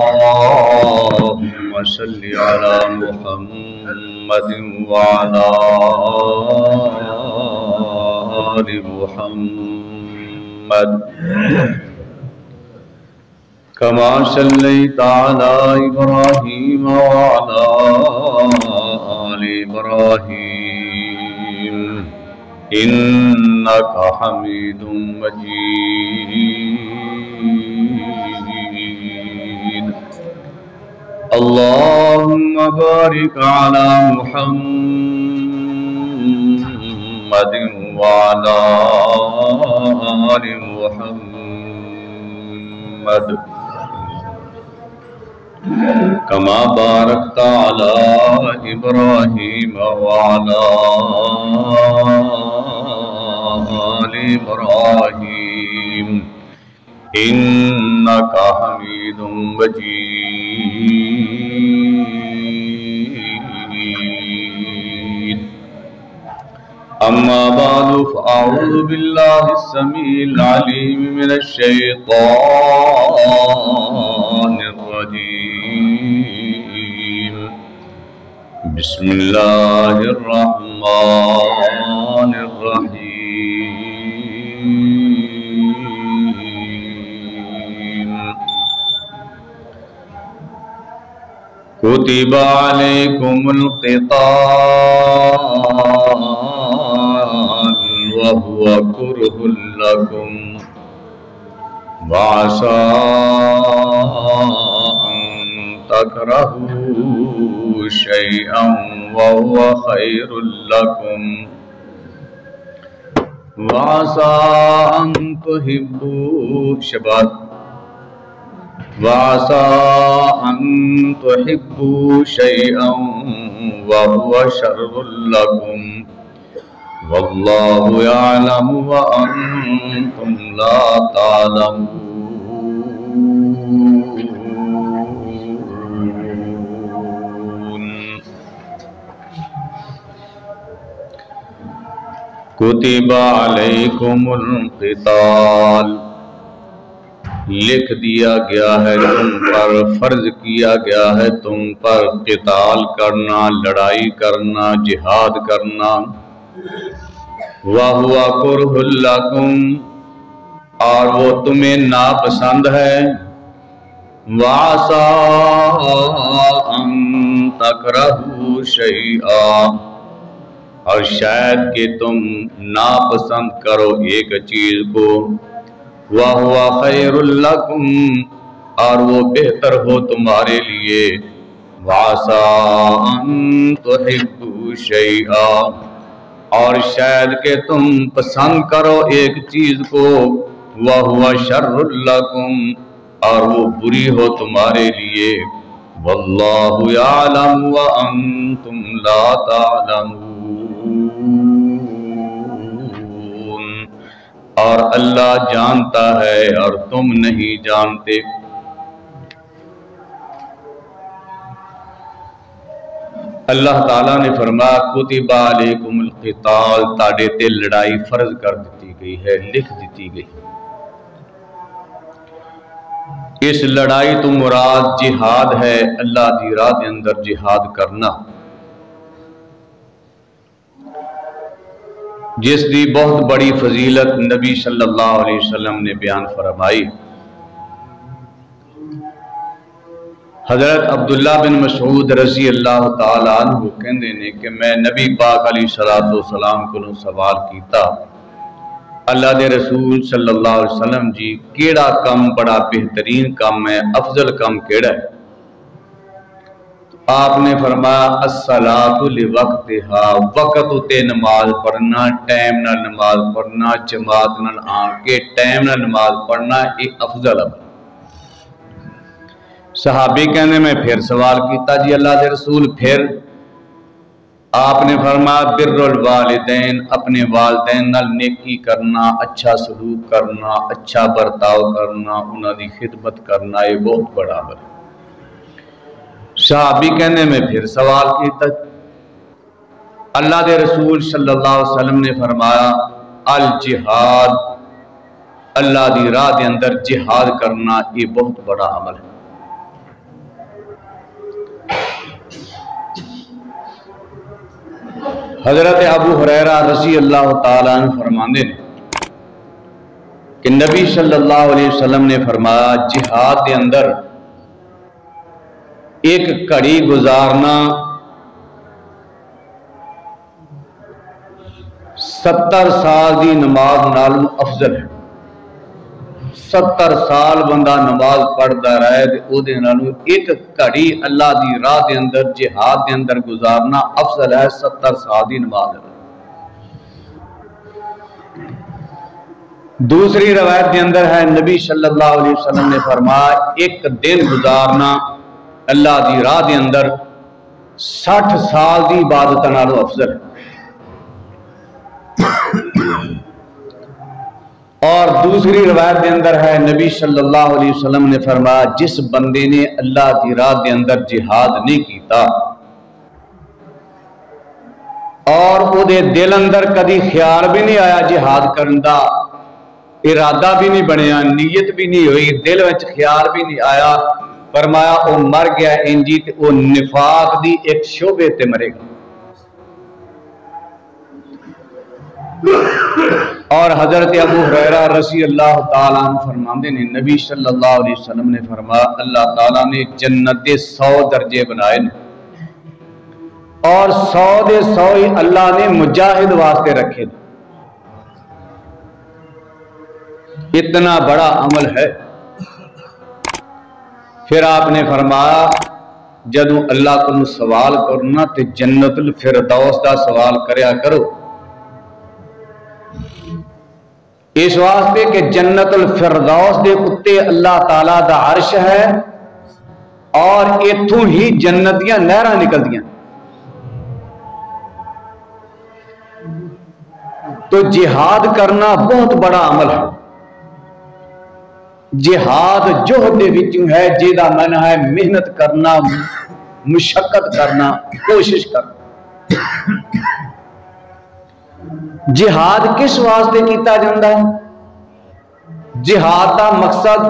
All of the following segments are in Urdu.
اللهم صل على محمد وعلى آل محمد كما صليت على إبراهيم وعلى آل إبراهيم إنك حميد مجيد. اللهم بارك على محمد وعلى آل محمد كما باركت على إبراهيم وعلى آل إبراهيم إنك حميد مجيد. أما بعد فأعوذ بالله السميع العليم من الشيطان الرجيم. بسم الله الرحمن الرحيم. كتب عليكم القتال وهو كره لكم وعسى أن تكرهوا شيئا وهو خير لكم وعسى أن تحبوا شيئا وهو شر لكم والله يعلم وأنتم لا تعلمون. كتب عليكم القتال، لکھ دیا گیا ہے تم پر، فرض کیا گیا ہے تم پر قتال کرنا، لڑائی کرنا، جہاد کرنا. وَهُوَ كُرْهٌ لَكُمْ، اور وہ تمہیں ناپسند ہے. وَعَسَىٰ أَن تَكْرَهُوا شَيْئًا، اور شاید کہ تم ناپسند کرو ایک چیز کو. وَهُوَ خَيْرٌ لَكُمْ، اور وہ بہتر ہو تمہارے لیے. وَعَسَىٰ أَن تُحِبُّوا شَيْئًا، اور شاید کہ تم پسند کرو ایک چیز کو. وَهُوَ شَرٌّ لَكُمْ، اور وہ بری ہو تمہارے لیے. وَاللَّهُ يَعْلَمُ وَأَنْتُمْ لَا تَعْلَمُونَ، اور اللہ جانتا ہے اور تم نہیں جانتے. اللہ تعالیٰ نے فرمایا کتب علیکم القتال، تاڑے تے لڑائی فرض کر دیتی گئی ہے، لکھ دیتی گئی. اس لڑائی تو مراد جہاد ہے، اللہ دی راہ دے اندر جہاد کرنا، جس دی بہت بڑی فضیلت نبی صلی اللہ علیہ وسلم نے بیان فرمائی. حضرت عبداللہ بن مسعود رضی اللہ تعالیٰ عنہ کہندے نے کہ میں نبی پاک علیہ السلام کو سوال کیتا، اللہ دے رسول صلی اللہ علیہ وسلم جی کیڑا کم بڑا بہترین کم ہے، افضل کم کیڑا ہے؟ آپ نے فرمایا الصلاۃ لوقتہا، وقت تے نماز پڑھنا، ٹائم نہ نماز پڑھنا، جماعت نہ آن کے ٹائم نہ نماز پڑھنا، یہ افضل ہے. صحابی کہنے میں پھر سوال کیتا جی اللہ دے رسول پھر؟ آپ نے فرمایا بر الوالدین، اپنے والدین نال نیکی کرنا، اچھا سلوک کرنا، اچھا برتاؤ کرنا، انہاں دی خدمت کرنا، یہ بہت بڑا عمل ہے. صحابی کہنے میں پھر سوال کیتا، اللہ دے رسول صلی اللہ علیہ وسلم نے فرمایا الجہاد اللہ دی راہ دے اندر جہاد کرنا یہ بہت بڑا عمل ہے۔ حضرت ابو ہریرہ رضی اللہ تعالیٰ عنہ فرماندے ہیں کہ نبی صلی اللہ علیہ وسلم نے فرمایا جہاد دے اندر ایک گھڑی گزارنا 70 سال دی نماز نالوں افضل ہے۔ 70 سال بندہ نماز پڑھتا رہے تے او دے نالوں ایک گھڑی اللہ دی راہ دے اندر جہاد دے اندر گزارنا افضل ہے 70 سال دی نماز۔ دوسری روایت کے اندر ہے نبی صلی اللہ علیہ وسلم نے فرمایا ایک دن گزارنا اللہ دی راہ دے اندر 60 سال دی عبادت نالوں افضل ہے۔ اور دوسری روایت کے اندر ہے نبی صلی اللہ علیہ وسلم نے فرمایا جس بندے نے اللہ دی راہ دے اندر جہاد نہیں کیتا اور وہ دے دل اندر کدی خیال بھی نہیں آیا جہاد کرن دا، ارادہ بھی نہیں بنیا، نیت بھی نہیں ہوئی، دل وچ خیال بھی نہیں آیا، فرمایا وہ مر گیا انجی تے وہ نفاق دی ایک شعبے تے مرے گا۔ اور حضرت ابو ہریرہ رضی اللہ تعالیٰ عنہ فرماندے نے نبی صلی اللہ علیہ وسلم نے فرمایا اللہ تعالیٰ نے جنت دے 100 درجے بنائے اور 100 دے 100 ہی اللہ نے مجاہد واسطے رکھے۔ اتنا بڑا عمل ہے۔ پھر آپ نے فرمایا جدوں اللہ کو سوال کرنا تے جنت الفردوس دا سوال کریا کرو، اس واسطے کہ جنت الفردوس دے اتے اللہ تعالیٰ دا عرش ہے اور اتھوں ہی جنت دیاں نہراں نکلدیاں۔ تو جہاد کرنا بہت بڑا عمل ہے۔ جہاد جوہد دے وچوں ہے جیدہ معنی ہے محنت کرنا، مشقت کرنا، کوشش کرنا۔ جہاد کس واسطے کیتا جاندہ ہے؟ جہاد دا مقصد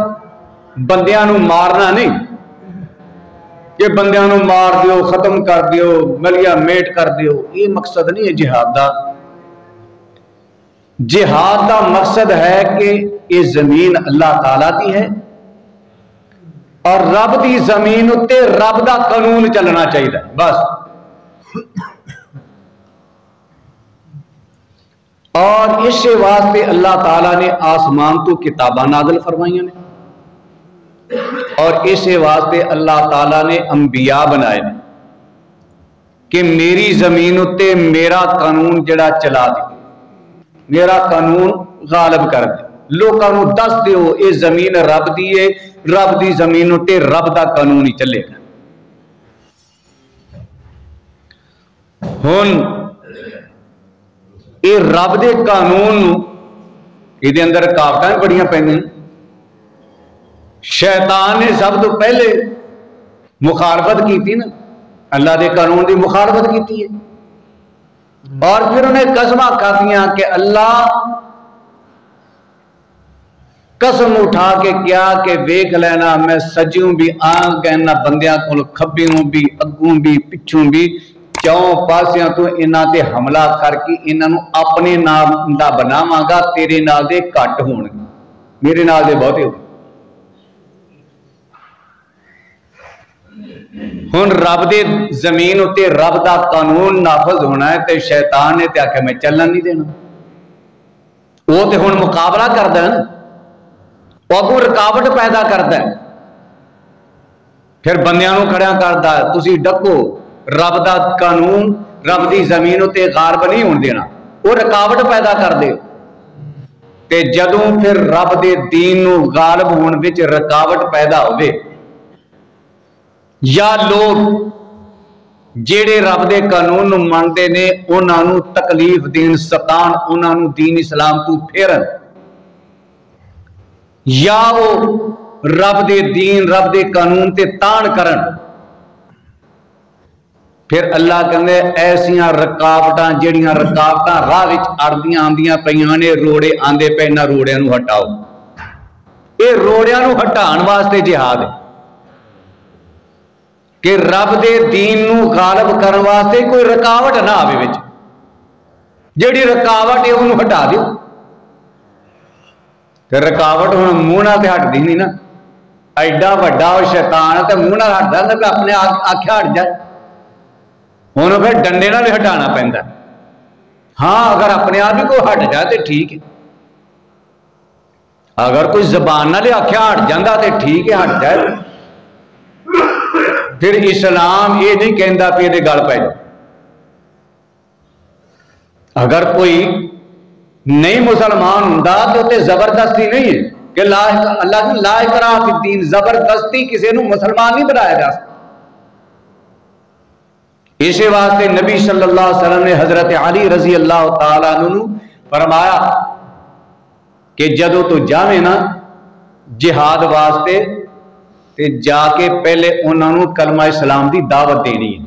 بندیاں نو مارنا نہیں کہ بندیاں نو مار دیو، ختم کر دیو، ملیا میٹ کر دیو، یہ مقصد نہیں ہے جہاد دا۔ جہاد دا مقصد ہے کہ یہ زمین اللہ تعالیٰ دی ہے اور رب دی زمین اتے رب دا قانون چلنا چاہیے بس۔ اور اس واسطے اللہ تعالیٰ نے آسمان تو کتاباں نازل فرمائیاں نے اور اس واسطے اللہ تعالیٰ نے انبیاء بنائے نے کہ میری زمین اتے میرا قانون جڑا چلا دے، میرا قانون غالب کر دے، لوگوں کو دس دیو یہ زمین رب دی ہے، رب دی زمین اتے رب دا قانون ہی چلے گا۔ ہن یہ رب دے قانون یہ اندر رکاوٹاں بڑیاں پیندیاں۔ شیطان نے سب تو پہلے مخالفت کی تھی نا، اللہ دے قانون دی مخالفت کی تھی اور پھر انہیں قسمہ کھاتیاں کہ اللہ قسم اٹھا کے کیا کہ ویکھ لینا میں سجوں بھی آن کہنا بندیاں کو کھبیوں بھی اگوں بھی پچھوں بھی چوں پاسیاں تو انہاں تے حملہ کر کے انہاں نو اپنے نام دا بناواں گا، تیرے نال دے گھٹ ہون گے، میرے نال دے بہتے ہو۔ ہن رب دے زمین اتے رب دا قانون نافذ ہونا ہے تے شیطان نے تے آکھیا میں چلن نہیں دینا، وہ تے ہن مقابلہ کردا ہے نا، وہ اگوں رکاوٹ پیدا کردا ہے، پھر بندیاں نو کھڑیاں کردا ہے تسی ڈکو، رب دا قانون رب دی زمین اتے غالب نہیں ہون دینا، وہ رکاوٹ پیدا کر دے تے جدوں پھر رب دے دین نو غالب ہون وچ رکاوٹ پیدا ہوئے یا لوگ جیڑے رب دے قانون نو مانتے نے انہاں نو تکلیف دین، ستان، انہاں نو دین اسلام تو پھیرن، یا وہ رب دے دین رب دے قانون تے تان کرن، پھر اللہ کہندے ایسیاں رکاوٹاں جڑیاں رکاوٹاں راہ وچ اڑدیاں آندیاں پیاں نے، روڑے آندے پے، نہ روڑیاں نو ہٹاؤ، یہ روڑیاں نو ہٹان واسطے جہاد ہے کہ رب دے دین نو غالب کرن واسطے کوئی رکاوٹ نہ آوے وچ، جیڑی رکاوٹ ہے انہوں ہٹا دیو۔ تے رکاوٹ ہن منہ نال تے ہٹ دی نہیں نا، ایڈا وڈا او شیطان تے منہ نال ہٹدا تے اپنے آکھیا ہٹ جائے، ہن پھر ڈنڈے نال بھی ہٹانا پیندا۔ ہاں اگر اپنے آپ ہی کوئی ہٹ جائے تے ٹھیک ہے، اگر کوئی زبان نال آکھیا ہٹ جاندا تے ٹھیک ہے، ہٹ جائے۔ پھر اسلام یہ نہیں کہندا کہ یہ گل پے جائے۔ اگر کوئی نہیں مسلمان ہوندا تو تے زبردستی نہیں ہے کہ اللہ لا اکراہ فی الدین، زبردستی کسی نو مسلمان نہیں بنایا جا سکتا۔ اسی واسطے نبی صلی اللہ علیہ وسلم نے حضرت علی رضی اللہ تعالیٰ عنہ فرمایا کہ جدو تو جاویں نا جہاد واسطے تے جا کے پہلے انہوں نے کلمہ اسلام دی دعوت دینی ہے۔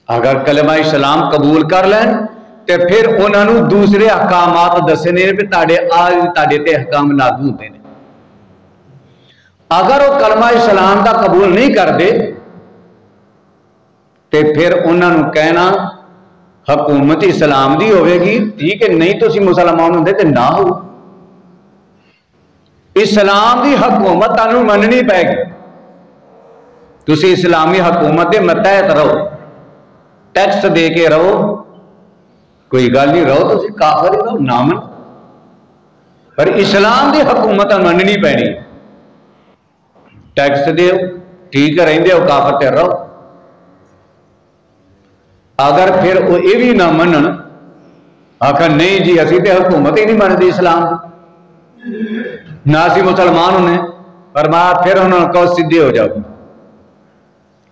اگر کلمہ اسلام قبول کر لین تے پھر انہوں نے دوسرے احکامات دسنے پہ تاڑے تے احکام لاگو ہوتے ہیں۔ اگر وہ کلمہ اسلام دا قبول نہیں کر دے تے پھر انہوں نے کہنا حکومت اسلام دی ہوئے گی، ٹھیک ہے، نہیں تو اسی مسلمان ہوندے تے نہ ہو۔ اسلام دی حکومت تانوں مننی پے گی، تسی اسلامی حکومت دے متحد رہو، ٹیکس دے کے رہو، کوئی گل نہیں، رہو تسی کافر ہی رہو، نہ من، پر اسلام دی حکومت مننی پینی، ٹیکس دیو ٹھیک ہے، رہندے ہو کافر تے رہو۔ اگر پھر وہ یہ بھی نہ منن، آخر نہیں جی اسی تے حکومت ہی نہیں مندی اسلام دی، نہ اسی مسلمان ہونے، فرمایا پھر انہوں نے کہو سیدھے ہو جاؤ،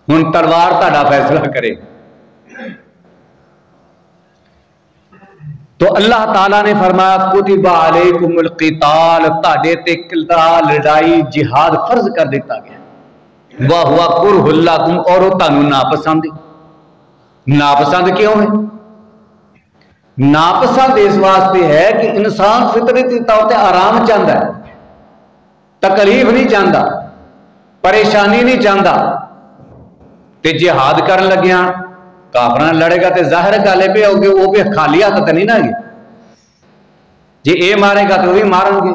ہن تلوار تہاڈا فیصلہ کرے۔ تو اللہ تعالیٰ نے فرمایا کتب علیکم القتال، تہاڈے تے لڑائی جہاد فرض کر دیتا گیا، وَهُوَ كُرْهٌ لَكُمْ، اور وہ تانوں ناپسند ہے۔ ناپسند کیوں ہے؟ ناپسند اس واسطے ہے کہ انسان فطرتی طور پہ آرام چاہتا ہے، تکلیف نہیں چاہتا، پریشانی نہیں چاہتا، تے جہاد کرن لگیا کافراں لڑے گا تے ظاہر گل پہ ہوگی وہ بھی خالی ہاتھ تے نہیں نہ گے، جی اے مارے گا تو بھی مارن گے،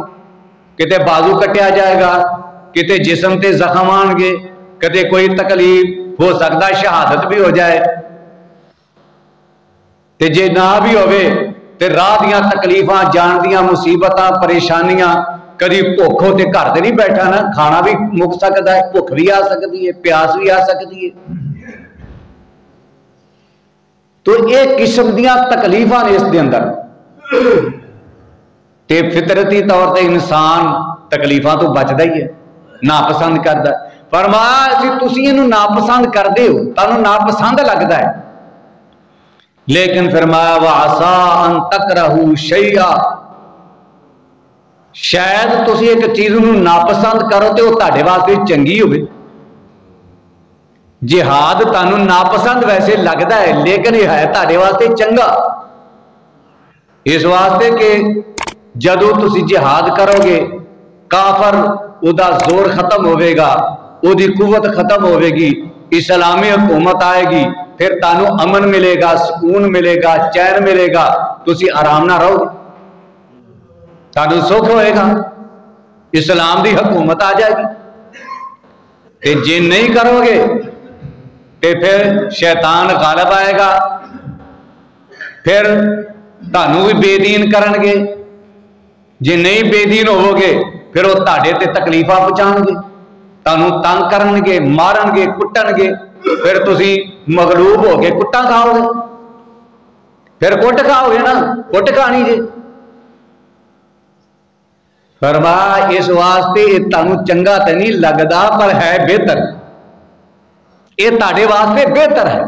کتے بازو کٹیا جائے گا، کتے جسم تے زخم آن گے، کتے کوئی تکلیف ہو سکتا ہے شہادت بھی ہو جائے، تے جے نہ بھی ہوئے تے راہ دیاں تکلیفاں، جان دیاں مصیبتاں، پریشانیاں، کدی بھوک ہو تے گھر تے نہیں بیٹھا نا، کھانا بھی مک سکتا ہے، بھوک بھی آ سکتی ہے، پیاس بھی آ سکتی ہے، تو ایک قسم دیاں تکلیفاں نے اس دے اندر، تے فطرتی طور تے انسان تکلیفاں تو بچدا ہی ہے، ناپسند کردا ہے۔ فرمایا سی تسی اینو ناپسند کردے ہو، تانوں ناپسند لگدا ہے، لیکن فرمایا وَعَسَىٰ أَن تَكْرَهُوا شَيْئًا، شاید تسی ایک چیز نو ناپسند کرو تے وہ تہاڈے واسطے چنگی ہوئے۔ جہاد تانوں ناپسند ویسے لگدا ہے لیکن یہ ہے تہاڈے واسطے چنگا، اس واسطے کہ جدو تسی جہاد کرو گے کافر او دا زور ختم ہوئے گا، او دی قوت ختم ہوئے گی، اسلامی حکومت آئے گی، پھر تانوں امن ملے گا، سکون ملے گا، چین ملے گا، تسی آرام نہ رہو گے، تانوں سکھ ہوئے گا، اسلام دی حکومت آ جائے گی، تے جے نہیں کرو گے تے پھر شیطان غالب آئے گا، پھر تانوں بھی بے دین کرن گے، جے نہیں بے دین ہو گے پھر وہ تہاڈے تے تکلیفاں پہنچان گے، تانوں تنگ کرن گے، مارن گے، کٹن گے، پھر تسی مغلوب ہو گے کٹاں کھاؤ گے، پھر کٹ کھاؤ گے نا، کٹ کھانی جے۔ فرمایا اس واسطے یہ تانوں چنگا تے نہیں لگدا پر ہے بہتر، یہ تہاڈے واسطے بہتر ہے،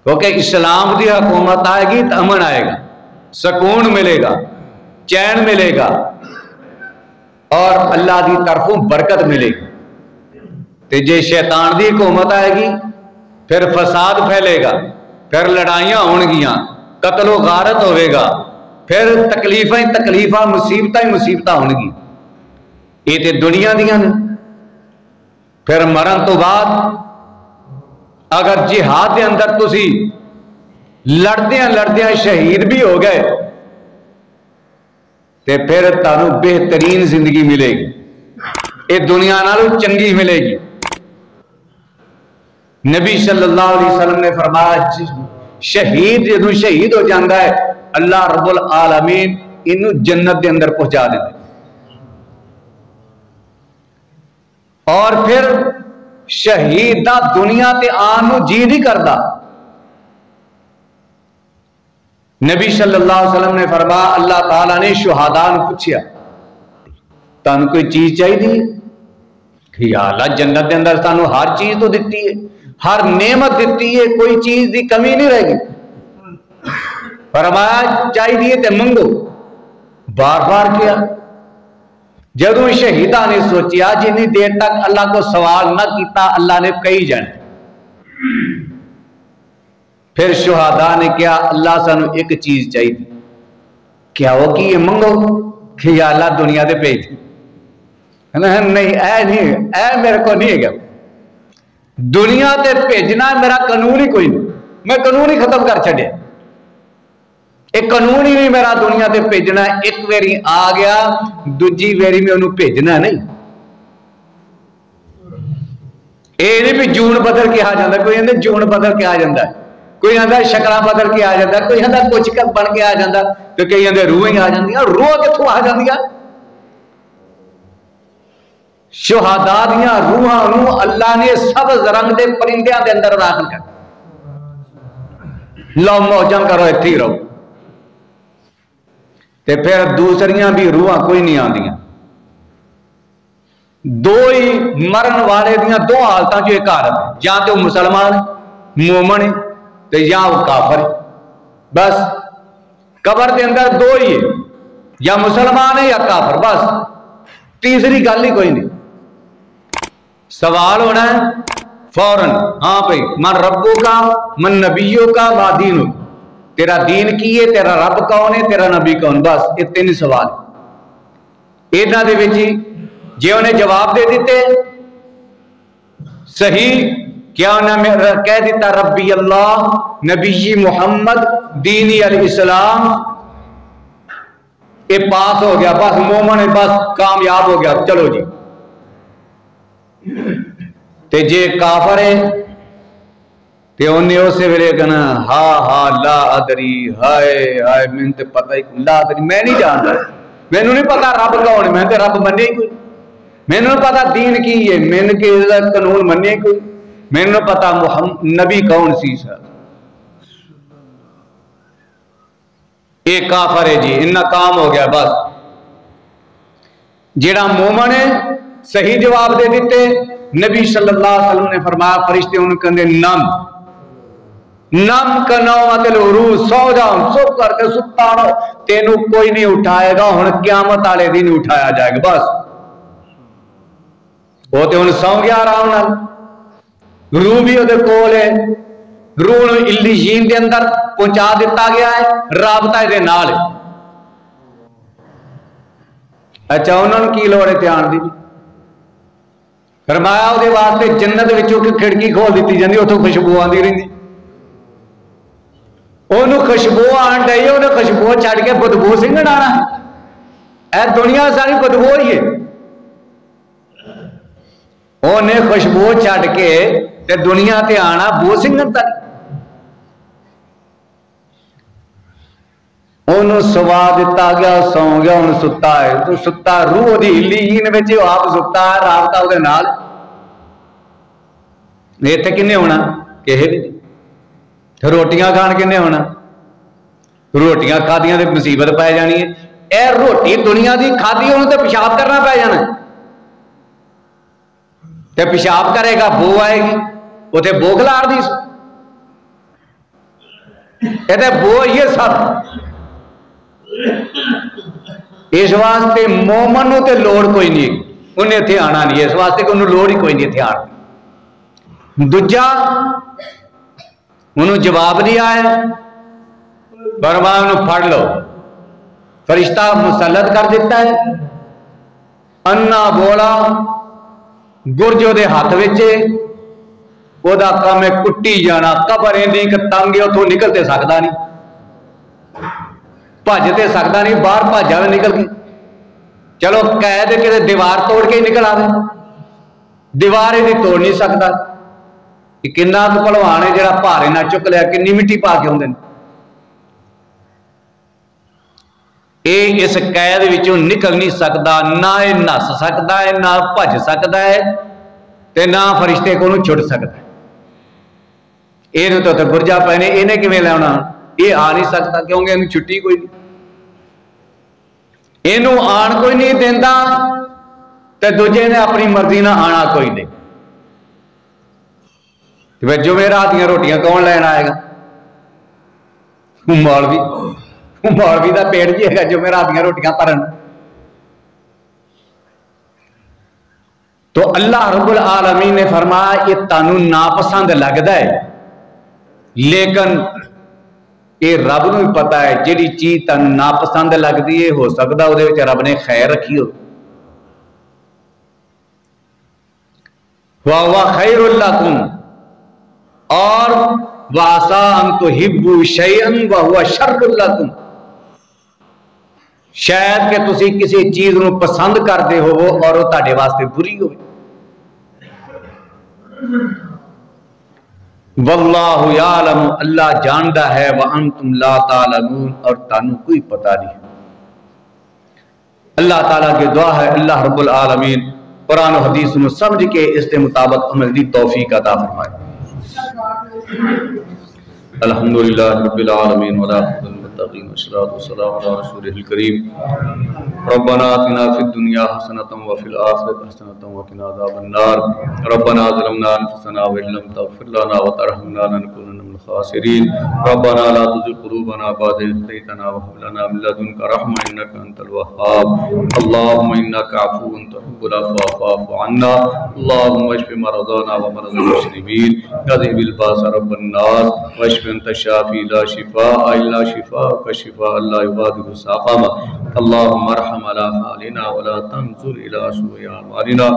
کیونکہ اسلام دی حکومت آئے گی تو امن آئے گا، سکون ملے گا، چین ملے گا، اور اللہ دی طرفوں برکت ملے گی۔ تے جے شیطان دی حکومت آئے گی پھر فساد پھیلے گا، پھر لڑائیاں ہون گیاں، قتل و غارت ہوئے گا، پھر تکلیفاں ہی تکلیفاں، مصیبتاں ہی مصیبتاں ہون گی. یہ تو دنیا دیاں نے. پھر مرن تو بعد اگر جہاد کے اندر تسی لڑدیاں لڑدیاں شہید بھی ہو گئے تو پھر تانوں بہترین زندگی ملے گی، یہ دنیا نالوں چنگی ملے گی. نبی صلی اللہ علیہ وسلم نے فرمایا شہید جدوں شہید ہو جاتا ہے اللہ رب العالمین انہوں جنت کے اندر پہنچا دیتے. اور پھر شہید دا دنیا تے آن نو جی نہیں کرتا. نبی صلی اللہ علیہ وسلم نے فرمایا اللہ تعالیٰ نے شہداء نو پوچھیا تانوں کوئی چیز چاہیے کہ یا اللہ جنت کے اندر سانو ہر چیز تو دیتی ہے، ہر نعمت دیتی ہے، کوئی چیز دی کمی نہیں رہے گی. فرمایا چاہیے تے منگو. بار بار کیا. جدوں شہیدہ نے سوچیا جنی دیر تک اللہ کو سوال نہ کیتا اللہ نے کئی جانے. پھر شہداء نے کیا اللہ سانو ایک چیز چاہیے. کیا وہ کی یہ منگو کہ یا اللہ دنیا دے بھیج. نہیں اے نہیں، اے میرے کو نہیں ہے گا دنیا تے بھیجنا میرا قانون ہی کوئی نہیں، میں قانون ہی ختم کر چھڑیا. ایک قانون ہی نہیں میرا دنیا تے بھیجنا. ایک ویری آ گیا دوجی ویری میں انہوں بھیجنا نہیں. یہ نہیں بھی جون بدل کے آ جاتا، کوئی آدھا جون بدل کے آ جاتا ہے، کوئی آدھا شکل بدل کے آ جاتا ہے، کوئی آدھا کچھ بن کے آ جاتا، تو کئی آدھے روح ہی آ جاتی. روح کتوں آ جاتی؟ شہداء دیاں روحاں اللہ نے سبز رنگ دے پرندیاں دے اندر داخل کر لو موجاں کرو اتھی رہو. تے پھر دوسریاں بھی روحاں کوئی نہیں آندیاں. دو ہی مرن والے دیاں دو حالتاں جو ایک حالت ہے، یا تو مسلمان مومن ہے تے یا وہ کافر ہے. بس قبر دے اندر دو ہی ہے، یا مسلمان ہے یا کافر. بس تیسری گل ہی کوئی نہیں. سوال ہونا ہے فوراً ہاں بھائی من ربو کا من نبیوں کا ما دینو، تیرا دین کی ہے، تیرا رب کون ہے، تیرا نبی کون. بس یہ تین سوال. اینا دے وچ جے انہیں جواب دے دیتے صحیح کیا انہیں کہہ دیتا ربی اللہ نبی محمد دینی الاسلام، یہ پاس ہو گیا. بس مومن ہے، بس کامیاب ہو گیا. چلو جی. تے جے کافر ہے تے انہیں اسے ویلے کہنا ہا لا ادری، ہائے ہائے میں تے پتہ ہی لا ادری، میں نہیں جانتا، میں نہیں پتا رب کون ہے، میں تے رب منے ہی کوئی، میں نہیں پتا دین کی ہے، میں نے کہ قانون منے کوئی، میں نہیں پتا نبی کون سی. سر یہ کافر ہے جی، ان کام ہو گیا. بس جیڑا مومن ہے صحیح جواب دے دیتے. نبی صلی اللہ علیہ وسلم نے فرمایا فرشتے ان کہندے نم کا نومت العروج، سو جاؤ سب کر کے ستا رہو، تینوں کوئی نہیں اٹھائے گا. ہن قیامت والے دن اٹھایا جائے گا. بس وہ تے ہن سو گیا آرام نال. روح بھی وہ کول ہے، روح علیین دے اندر پہنچا دیتا گیا ہے، رابطہ دے نال. اچھا انہوں نے کی لوڑ ہے دھیان دی؟ فرمایا وہ واسطے جنت وچوں کہ کھڑکی کھول دیتی جاندی، اتوں خوشبو آندی رہندی. انہوں خوشبو آن ڈائی، انہیں خوشبو چھڑ کے بدبو سنگھن آنا. اے دنیا ساری بدبو ہی ہے. انہیں خوشبو چھڑ کے تے دنیا تے آنا بو سنگھن تک. انہوں سوا دیتا گیا، سو گیا، انہوں ستا ہے. تو ستا روح دی علیین وچ آپ ستا ہے، رابطہ وہ نال. اتنے کنے ہونا کہے نہیں. روٹیاں کھان کنے ہونا، روٹیاں کھادیاں تے مصیبت پی جانی ہے. اے روٹی دنیا دی کھادی انہوں تے پیشاب کرنا پی جانا ہے. تے پیشاب کرے گا بو آئے گی، وہ تے بو کھلار دی. یہ بو یہ سب. اس واسطے مومن تے لوڑ کوئی نہیں، انہیں اتنے آنا نہیں. اس واسطے کہ انہوں لوڑ ہی کوئی نہیں اتنے آنا. دوجا انہوں جواب دیا ہے فرمایا انہوں پڑھ لو. فرشتہ مسلط کر دیتا ہے، انا بولا گرج وہ ہاتھ وچے، وہ کام ہے کٹی جانا، قبر ایندی کہ تنگ ہے اتوں نکل تے سکتا نہیں، بھج تے سکتا نہیں، باہر بھج جائے نکل کے، چلو قید کہ دیوار توڑ کے ہی نکل آئے، دیوار یہ توڑ نہیں سکتا، کہ کنا تو پہلوان ہے جڑا بھارے نہ چک لیا، کنی مٹی پا کے آدھے یہ اس قید وچوں نکل نہیں سکتا، نہ یہ نس سکتا ہے، نہ بھج سکتا ہے، تے نہ فرشتے کو چھٹ سکتا ہے۔ یہ تو گرجا پے نے، انہیں کیویں لینا، یہ آ نہیں سکتا کیونکہ انہوں چھٹی کوئی نہیں، یہ آن کوئی نہیں دینا، تے دوجے نے اپنی مرضی نہ آنا کوئی نہیں۔ جمعرات دیا روٹیاں کون لین آئے گا؟ مولوی، مولوی کا پیٹ بھی ہے جمعرات دیا روٹیاں پرن۔ تو اللہ رب العالمین نے فرمایا یہ تانوں ناپسند لگتا ہے، لیکن یہ رب نو بھی پتا ہے جیڑی چیز تانوں ناپسند لگتی ہے ہو سکتا وہ رب نے خیر رکھی ہو۔ وَهُوَ خَيْرٌ لَكُمْ، اور وَعَسَىٰ أَن تُحِبُّوا شَيْئًا وَهُوَ شَرٌّ لَكُمْ، شاید کہ تسی کسی چیز نو پسند کرتے ہو اور وہ تہاڈے واسطے بری ہو۔ واللہ یعلم، اللہ جاندا ہے، وانتم لا تعلمون، اور تانوں کوئی پتہ نہیں۔ اللہ تعالیٰ کی دعا ہے اللہ رب العالمین قرآن و حدیث میں سمجھ کے اس کے مطابق عمل دی توفیق عطا فرمائے۔ الحمدللہ رب العالمین والعاقبۃ للمتقین والصلاۃ والسلام علی رسولہ الکریم۔ ربنا آتنا فی الدنیا حسنۃ وفی الآخرۃ حسنۃ وقنا عذاب النار۔ ربنا ظلمنا انفسنا وان لم تغفر لنا وترحمنا لنکونن من الخاسرین۔ ربنا لا تزغ قلوبنا بعد إذ هديتنا وهب لنا من لدنك رحمة إنك أنت الوهاب۔ اللهم إنك عفو تحب العفو فاعف عنا۔ اللهم اشف مرضانا ومرضى المسلمين، اذهب الباس رب الناس، واشف انت الشافي لا شفاء الا شفاءك شفاء لا يغادر سقما۔ اللهم ارحم على حالنا ولا تنظر الى سوء اعمالنا،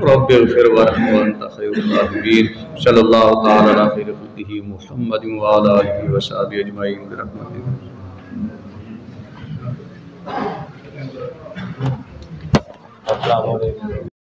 رب اغفر وارحم وانت خير الراحمين۔ صلى الله تعالى على خير خلقه محمد وعلى اله وصحبه اجمعين برحمتك۔ السلام علیکم۔